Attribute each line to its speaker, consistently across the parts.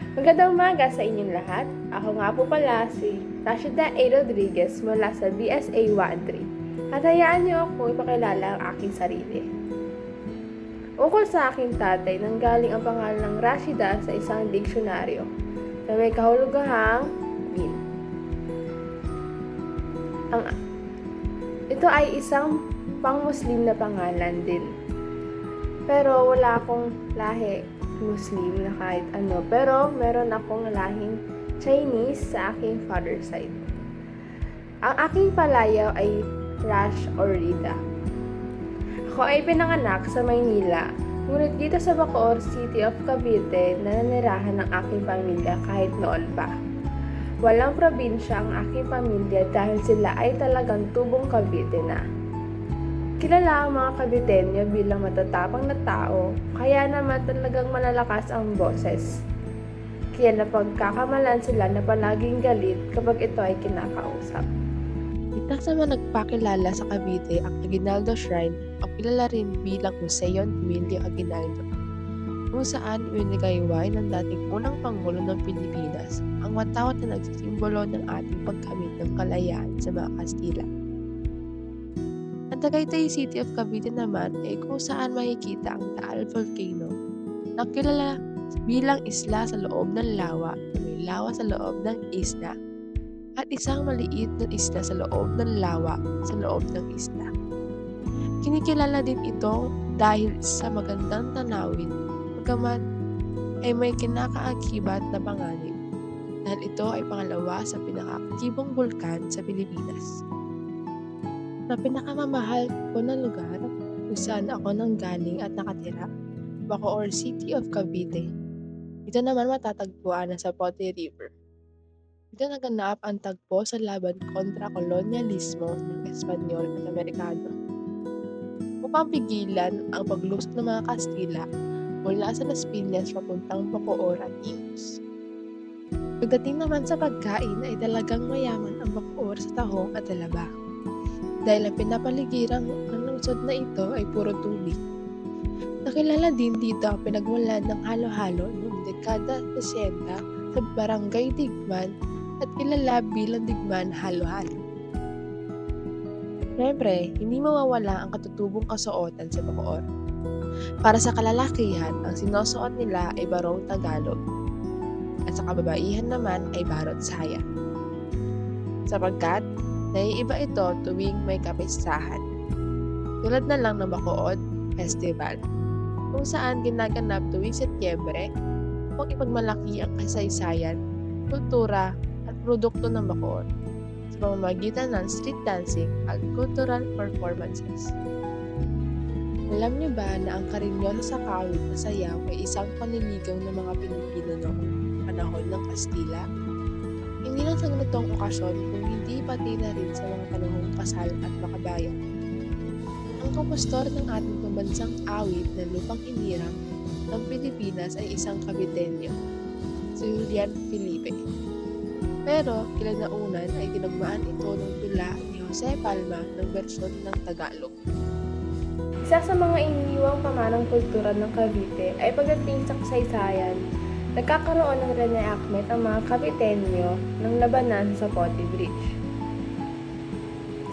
Speaker 1: Magandang umaga sa inyong lahat. Ako nga po pala si Rashida A. Rodriguez mula sa BSA 13 at hayaan niyo ako ipakilala ang aking sarili. Ukol sa aking tatay, nanggaling ang pangalan ng Rashida sa isang diksyonaryo na may kahulugang bin. Ito ay isang pang-Muslim na pangalan din. Pero wala akong lahi Muslim na kahit ano. Pero meron akong lahing Chinese sa aking father's side. Ang aking palayaw ay Rash or Rida. Ako ay pinanganak sa Maynila. Ngunit dito sa Bacoor City of Cavite nananirahan ng aking pamilya kahit noon pa. Walang probinsya ang aking pamilya dahil sila ay talagang tubong Cavite na. Kilala ang mga Caviteño bilang matatapang na tao, kaya naman talagang malalakas ang boses. Kaya napagkakamalan sila na palaging galit kapag ito ay kinakausap.
Speaker 2: Isa sa mga nagpakilala sa Cavite ang Aguinaldo Shrine o kilala rin bilang Museo Emilio Aguinaldo, kung saan ibinigay-way ng dating unang Pangulo ng Pilipinas ang matawat na nagsisimbolo ng ating pagkamit ng kalayaan sa mga Kastila. Ang Tagaytay City of Cavite naman ay kung saan makikita ang Taal Volcano na kilala bilang isla sa loob ng lawa na may lawa sa loob ng isla at isang maliit na isla sa loob ng lawa sa loob ng isla. Kinikilala din ito dahil sa magandang tanawin, bagamat ay may kinakaakibat na panganib dahil ito ay pangalawa sa pinakaaktibong bulkan sa Pilipinas. Sa pinakamamahal ko na lugar kung saan ako nanggaling at nakatira, Bacoor City of Cavite. Ito naman matatagpuan na sa Pote River. Dito naganap ang tagpo sa laban kontra kolonyalismo ng Espanyol at Amerikano upang pigilan ang paglusok ng mga Kastila mula sa Las Piñas papuntang Bacoor at Imus. Pagdating naman sa pagkain ay talagang mayaman ang Bacoor sa tahong at talaba dahil ang pinapaligirang ng lungsod na ito ay puro tubig. Nakilala din dito ang pinagmulan ng halo-halo noong dekada 60 sa Barangay Digman at kilala bilang Digman Halo-Halo. Siyempre, hindi mawawala ang katutubong kasuotan sa Bacoor. Para sa kalalakihan, ang sinusuot nila ay barong Tagalog at sa kababaihan naman ay barot saya. Sapagkat, naiiba ito tuwing may kapistahan. Tulad na lang ng Bacood Festival, kung saan ginaganap tuwing Setyembre upang ipagmalaki ang kasaysayan, kultura at produkto ng Bacoor sa pamamagitan ng street dancing at cultural performances. Alam niyo ba na ang karinyoso sa kawit na sayaw ay isang panliligaw ng mga Pilipino noong panahon ng Kastila? Hindi lang sa ganitong okasyon kung hindi pati na rin sa mga panahong kasal at makabayan. Ang kompostor ng ating pambansang awit na lupang inirang ng Pilipinas ay isang Caviteño, si Julian Felipe. Pero kinaunan ay tinagmaan ito ng tula ni Jose Palma ng bersyon ng Tagalog.
Speaker 1: Isa sa mga iniwang pamanang kultura ng Cavite ay pagdating sa kasaysayan, nagkakaroon ng reenactment ang mga Caviteño ng labanan sa Pote Bridge.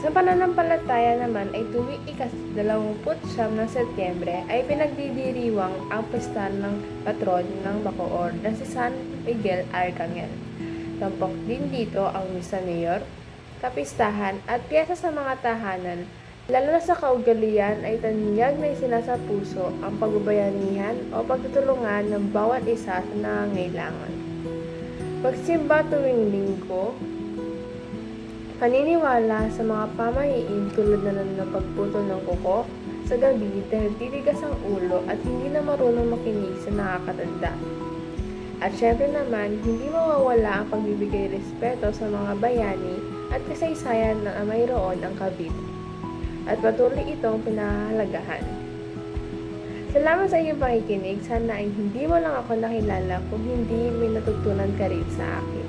Speaker 1: Sa pananampalataya naman ay tuwing ika-29 ng Setyembre ay pinagdidiriwang ang pesta ng patron ng Bacoor na si San Miguel Arcangel. Tampok din dito ang Misa Mayor, kapistahan at piyesa sa mga tahanan. Lalo na sa kaugalian ay tanyag na isinasapuso ang pagbabayanihan o pagtutulungan ng bawat isa sa nangangailangan. Pagsimba tuwing linggo, paniniwala sa mga pamahiin tulad na ng pagputol ng kuko sa gabi dahil titigas ang ulo at hindi na marunong makinig sa nakakatanda. At syempre naman, hindi mawawala ang pagbibigay respeto sa mga bayani at kasaysayan na mayroon ang Cavite. At patuloy itong pinahalagahan. Salamat sa iyong pakikinig. Sana ay hindi mo lang ako nakilala kung hindi may natutunan ka rin sa akin.